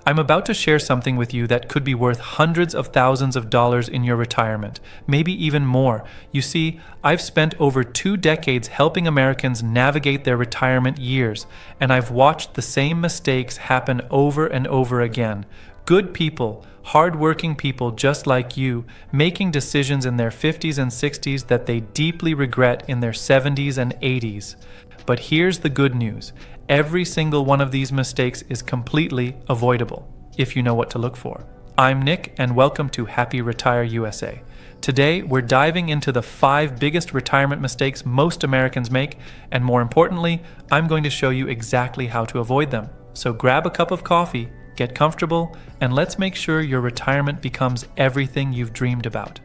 I'm about to share something with you that could be worth hundreds of thousands of dollars in your retirement, maybe even more. You see, I've spent over 2 decades helping Americans navigate their retirement years, and I've watched the same mistakes happen over and over again. Good people, hardworking people just like you, making decisions in their 50s and 60s that they deeply regret in their 70s and 80s. But here's the good news. Every single one of these mistakes is completely avoidable, if you know what to look for. I'm Nick, and welcome to Happy Retire USA. Today, we're diving into the 5 biggest retirement mistakes most Americans make, and more importantly, I'm going to show you exactly how to avoid them. So grab a cup of coffee, get comfortable, and let's make sure your retirement becomes everything you've dreamed about.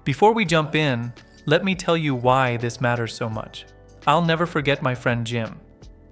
Before we jump in, let me tell you why this matters so much. I'll never forget my friend Jim.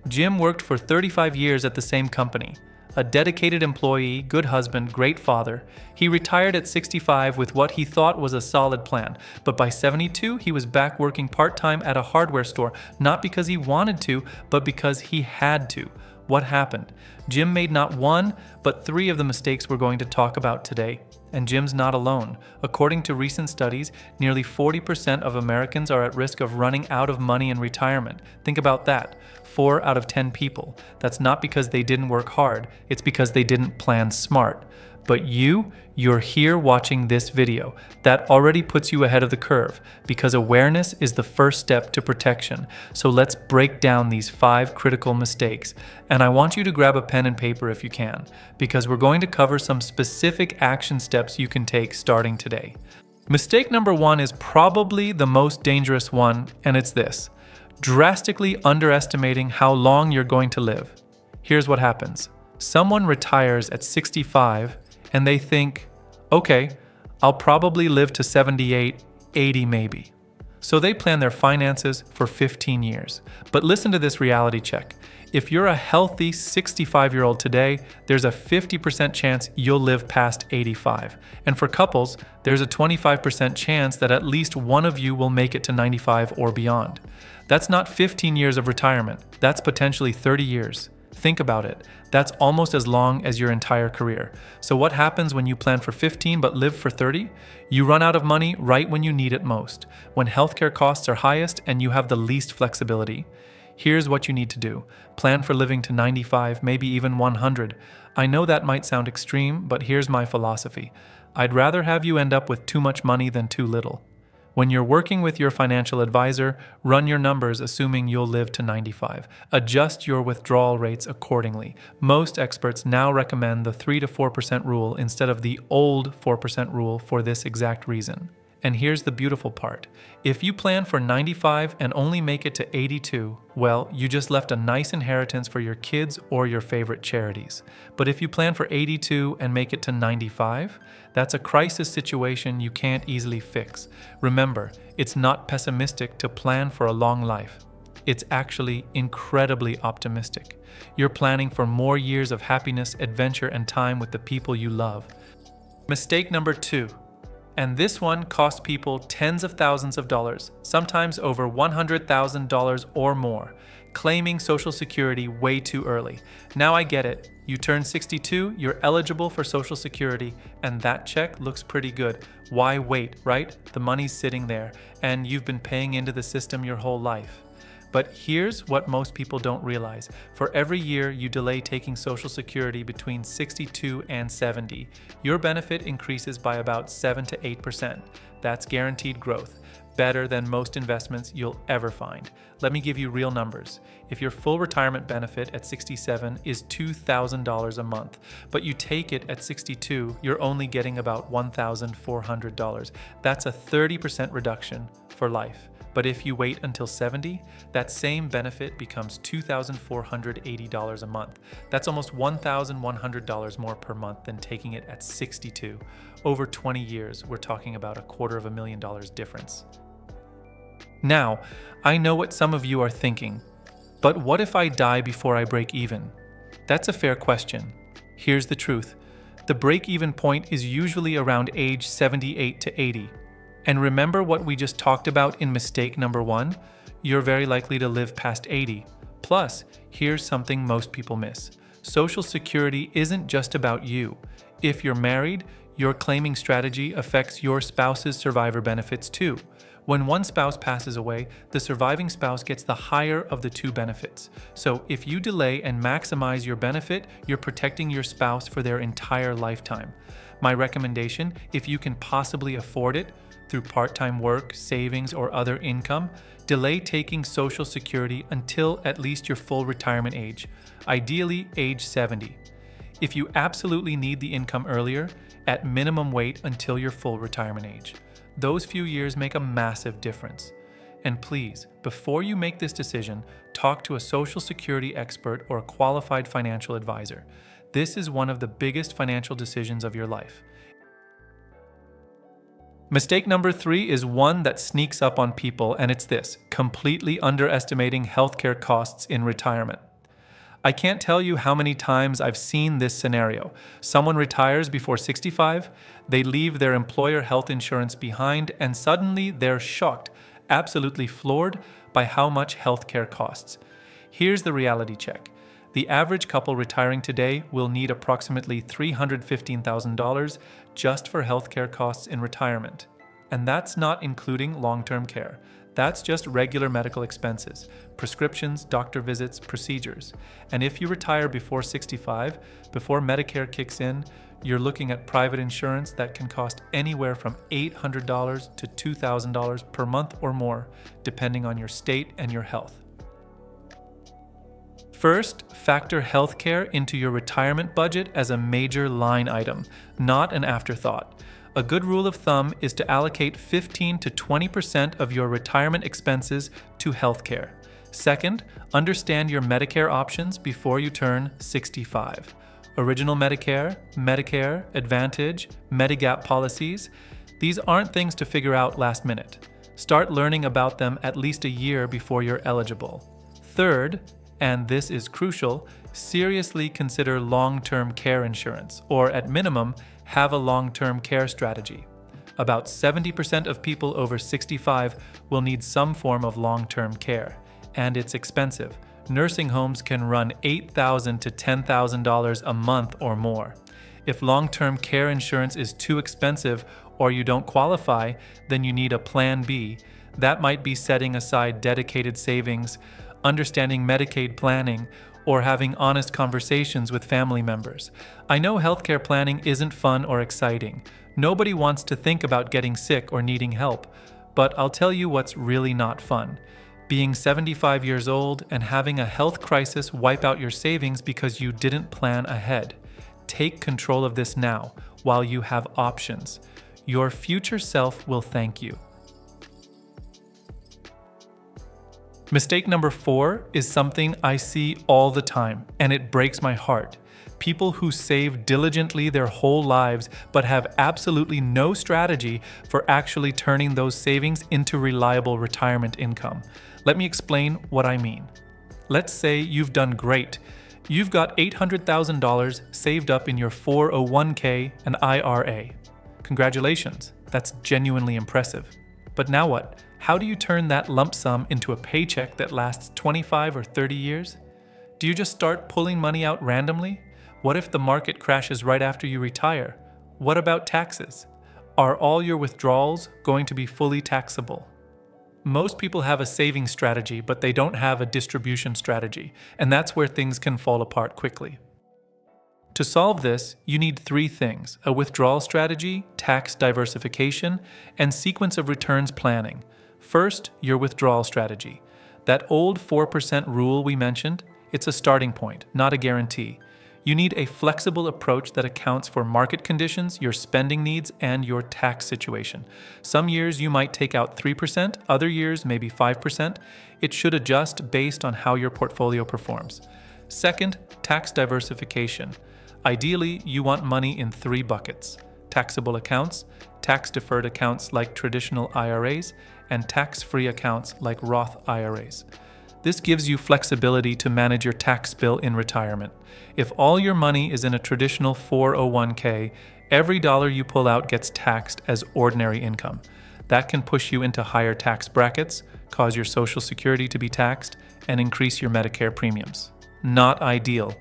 Jim worked for 35 years at the same company. A dedicated employee, good husband, great father. He retired at 65 with what he thought was a solid plan, but by 72, he was back working part-time at a hardware store, not because he wanted to, but because he had to. What happened? Jim made not one, but 3 of the mistakes we're going to talk about today. And Jim's not alone. According to recent studies, nearly 40% of Americans are at risk of running out of money in retirement. Think about that. 4 out of 10 people. That's not because they didn't work hard, it's because they didn't plan smart. But you're here watching this video. That already puts you ahead of the curve, because awareness is the first step to protection. So let's break down these 5 critical mistakes. And I want you to grab a pen and paper if you can, because we're going to cover some specific action steps you can take starting today. Mistake number 1 is probably the most dangerous one, and it's this: drastically underestimating how long you're going to live. Here's what happens. Someone retires at 65 and they think, okay, I'll probably live to 78, 80 maybe. So they plan their finances for 15 years. But listen to this reality check. If you're a healthy 65-year-old today, there's a 50% chance you'll live past 85. And for couples, there's a 25% chance that at least one of you will make it to 95 or beyond. That's not 15 years of retirement. That's potentially 30 years. Think about it. That's almost as long as your entire career. So what happens when you plan for 15 but live for 30? You run out of money right when you need it most, when healthcare costs are highest and you have the least flexibility. Here's what you need to do. Plan for living to 95, maybe even 100. I know that might sound extreme, but here's my philosophy. I'd rather have you end up with too much money than too little. When you're working with your financial advisor, run your numbers assuming you'll live to 95. Adjust your withdrawal rates accordingly. Most experts now recommend the 3 to 4% rule instead of the old 4% rule for this exact reason. And here's the beautiful part. If you plan for 95 and only make it to 82, well, you just left a nice inheritance for your kids or your favorite charities. But if you plan for 82 and make it to 95, that's a crisis situation you can't easily fix. Remember, it's not pessimistic to plan for a long life. It's actually incredibly optimistic. You're planning for more years of happiness, adventure, and time with the people you love. Mistake number 2. And this one costs people tens of thousands of dollars, sometimes over $100,000 or more, claiming Social Security way too early. Now I get it. You turn 62, you're eligible for Social Security, and that check looks pretty good. Why wait, right? The money's sitting there, and you've been paying into the system your whole life. But here's what most people don't realize. For every year you delay taking Social Security between 62 and 70, your benefit increases by about 7 to 8%. That's guaranteed growth, better than most investments you'll ever find. Let me give you real numbers. If your full retirement benefit at 67 is $2,000 a month, but you take it at 62, you're only getting about $1,400. That's a 30% reduction for life. But if you wait until 70, that same benefit becomes $2,480 a month. That's almost $1,100 more per month than taking it at 62. Over 20 years, we're talking about $250,000 difference. Now, I know what some of you are thinking, but what if I die before I break even? That's a fair question. Here's the truth. The break-even point is usually around age 78 to 80. And remember what we just talked about in mistake number 1? you're very likely to live past 80. Plus, here's something most people miss. Social Security isn't just about you. If you're married, your claiming strategy affects your spouse's survivor benefits too. When one spouse passes away, the surviving spouse gets the higher of the two benefits. So if you delay and maximize your benefit, you're protecting your spouse for their entire lifetime. My recommendation, if you can possibly afford it, through part-time work, savings, or other income, delay taking Social Security until at least your full retirement age, ideally age 70. If you absolutely need the income earlier, at minimum wait until your full retirement age. Those few years make a massive difference. And please, before you make this decision, talk to a Social Security expert or a qualified financial advisor. This is one of the biggest financial decisions of your life. Mistake number 3 is one that sneaks up on people, and it's this: completely underestimating healthcare costs in retirement. I can't tell you how many times I've seen this scenario. Someone retires before 65, they leave their employer health insurance behind, and suddenly they're shocked, absolutely floored by how much healthcare costs. Here's the reality check. The average couple retiring today will need approximately $315,000 just for healthcare costs in retirement. And that's not including long-term care. That's just regular medical expenses, prescriptions, doctor visits, procedures. And if you retire before 65, before Medicare kicks in, you're looking at private insurance that can cost anywhere from $800 to $2,000 per month or more, depending on your state and your health. First, factor healthcare into your retirement budget as a major line item, not an afterthought. A good rule of thumb is to allocate 15 to 20% of your retirement expenses to healthcare. Second, understand your Medicare options before you turn 65. Original Medicare, Medicare, Advantage, Medigap policies. These aren't things to figure out last minute. Start learning about them at least a year before you're eligible. Third, and this is crucial, seriously consider long-term care insurance, or at minimum, have a long-term care strategy. About 70% of people over 65 will need some form of long-term care, and it's expensive. Nursing homes can run $8,000 to $10,000 a month or more. If long-term care insurance is too expensive or you don't qualify, then you need a plan B. That might be setting aside dedicated savings, understanding Medicaid planning, or having honest conversations with family members. I know healthcare planning isn't fun or exciting. Nobody wants to think about getting sick or needing help, but I'll tell you what's really not fun. Being 75 years old and having a health crisis wipe out your savings because you didn't plan ahead. Take control of this now, while you have options. Your future self will thank you. Mistake number 4 is something I see all the time, and it breaks my heart. People who save diligently their whole lives but have absolutely no strategy for actually turning those savings into reliable retirement income. Let me explain what I mean. Let's say you've done great. You've got $800,000 saved up in your 401k and IRA. Congratulations, that's genuinely impressive. But now what? How do you turn that lump sum into a paycheck that lasts 25 or 30 years? Do you just start pulling money out randomly? What if the market crashes right after you retire? What about taxes? Are all your withdrawals going to be fully taxable? Most people have a saving strategy, but they don't have a distribution strategy, and that's where things can fall apart quickly. To solve this, you need 3 things: a withdrawal strategy, tax diversification, and sequence of returns planning. First, your withdrawal strategy. That old 4% rule we mentioned, it's a starting point, not a guarantee. You need a flexible approach that accounts for market conditions, your spending needs, and your tax situation. Some years you might take out 3%, other years maybe 5%. It should adjust based on how your portfolio performs. Second, tax diversification. Ideally, you want money in 3 buckets: taxable accounts, tax-deferred accounts like traditional IRAs, and tax-free accounts like Roth IRAs. This gives you flexibility to manage your tax bill in retirement. If all your money is in a traditional 401k, every dollar you pull out gets taxed as ordinary income. That can push you into higher tax brackets, cause your Social Security to be taxed, and increase your Medicare premiums. Not ideal.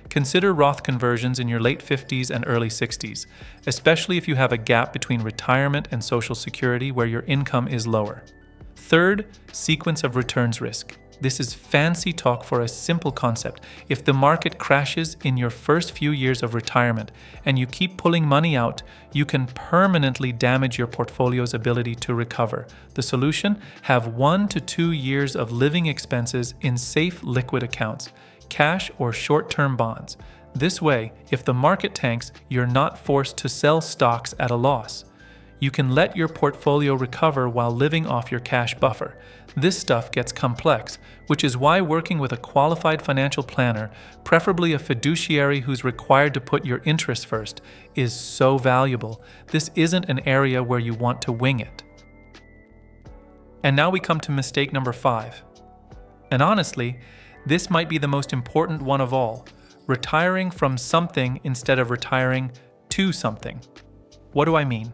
Consider Roth conversions in your late 50s and early 60s, especially if you have a gap between retirement and Social Security where your income is lower. Third, sequence of returns risk. This is fancy talk for a simple concept. If the market crashes in your first few years of retirement and you keep pulling money out, you can permanently damage your portfolio's ability to recover. The solution? Have 1 to 2 years of living expenses in safe liquid accounts, cash or short-term bonds. This way, if the market tanks, you're not forced to sell stocks at a loss. You can let your portfolio recover while living off your cash buffer. This stuff gets complex, which is why working with a qualified financial planner, preferably a fiduciary who's required to put your interests first, is so valuable. This isn't an area where you want to wing it. And now we come to mistake number 5. And honestly, this might be the most important one of all: retiring from something instead of retiring to something. What do I mean?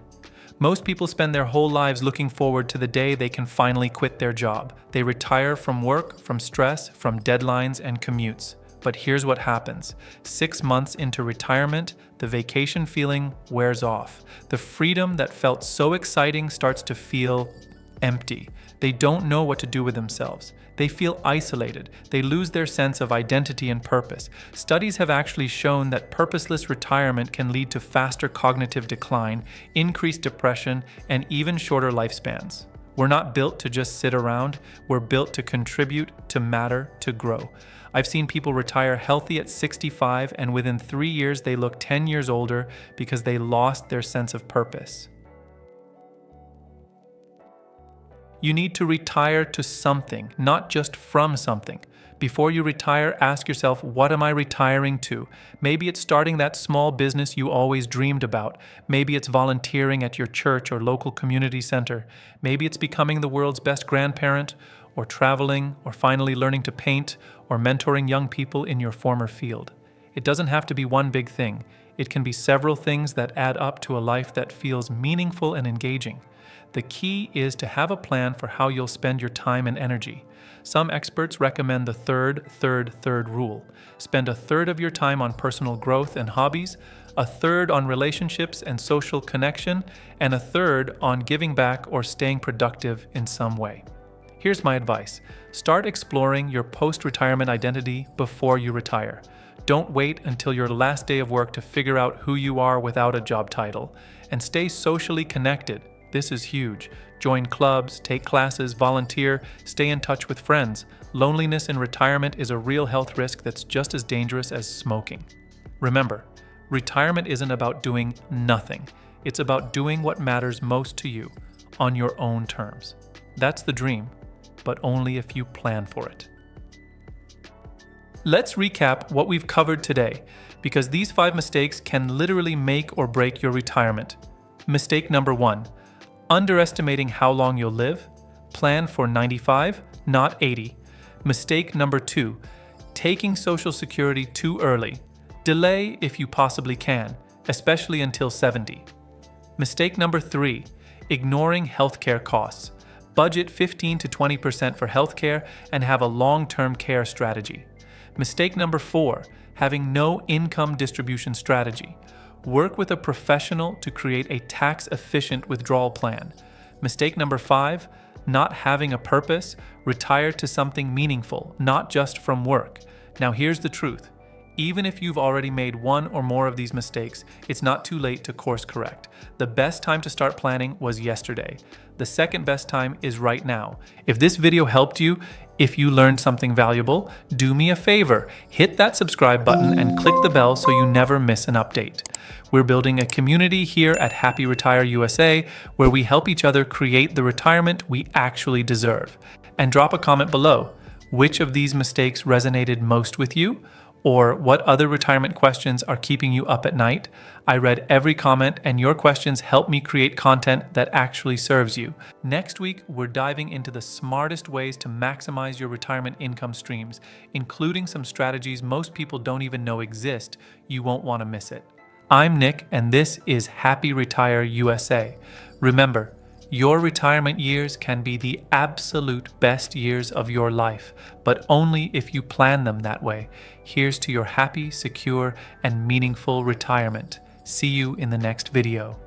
Most people spend their whole lives looking forward to the day they can finally quit their job. They retire from work, from stress, from deadlines and commutes. But here's what happens. 6 months into retirement, the vacation feeling wears off. The freedom that felt so exciting starts to feel empty. They don't know what to do with themselves. They feel isolated. They lose their sense of identity and purpose. Studies have actually shown that purposeless retirement can lead to faster cognitive decline, increased depression, and even shorter lifespans. We're not built to just sit around. We're built to contribute, to matter, to grow. I've seen people retire healthy at 65, and within 3 years they look 10 years older because they lost their sense of purpose. You need to retire to something, not just from something. Before you retire, ask yourself, what am I retiring to? Maybe it's starting that small business you always dreamed about. Maybe it's volunteering at your church or local community center. Maybe it's becoming the world's best grandparent, or traveling, or finally learning to paint, or mentoring young people in your former field. It doesn't have to be one big thing. It can be several things that add up to a life that feels meaningful and engaging. The key is to have a plan for how you'll spend your time and energy. Some experts recommend the third rule. Spend a third of your time on personal growth and hobbies, a third on relationships and social connection, and a third on giving back or staying productive in some way. Here's my advice. Start exploring your post-retirement identity before you retire. Don't wait until your last day of work to figure out who you are without a job title. And stay socially connected. This is huge. Join clubs, take classes, volunteer, stay in touch with friends. Loneliness in retirement is a real health risk that's just as dangerous as smoking. Remember, retirement isn't about doing nothing. It's about doing what matters most to you on your own terms. That's the dream, but only if you plan for it. Let's recap what we've covered today, because these 5 mistakes can literally make or break your retirement. Mistake number 1. Underestimating how long you'll live. Plan for 95, not 80. Mistake number 2. Taking Social Security too early. Delay if you possibly can, especially until 70. Mistake number 3. Ignoring healthcare costs. Budget 15 to 20% for healthcare and have a long-term care strategy. Mistake number 4. Having no income distribution strategy. Work with a professional to create a tax-efficient withdrawal plan. Mistake number 5, not having a purpose. Retire to something meaningful, not just from work. Now here's the truth. Even if you've already made one or more of these mistakes, it's not too late to course correct. The best time to start planning was yesterday. The second best time is right now. If this video helped you, if you learned something valuable, do me a favor. Hit that subscribe button and click the bell so you never miss an update. We're building a community here at Happy Retire USA where we help each other create the retirement we actually deserve. And drop a comment below. Which of these mistakes resonated most with you? Or what other retirement questions are keeping you up at night? I read every comment, and your questions help me create content that actually serves you. Next week, we're diving into the smartest ways to maximize your retirement income streams, including some strategies most people don't even know exist. You won't want to miss it. I'm Nick, and this is Happy Retire USA. Remember, Your retirement years can be the absolute best years of your life, but only if you plan them that way. Here's to your happy, secure, and meaningful retirement. See you in the next video.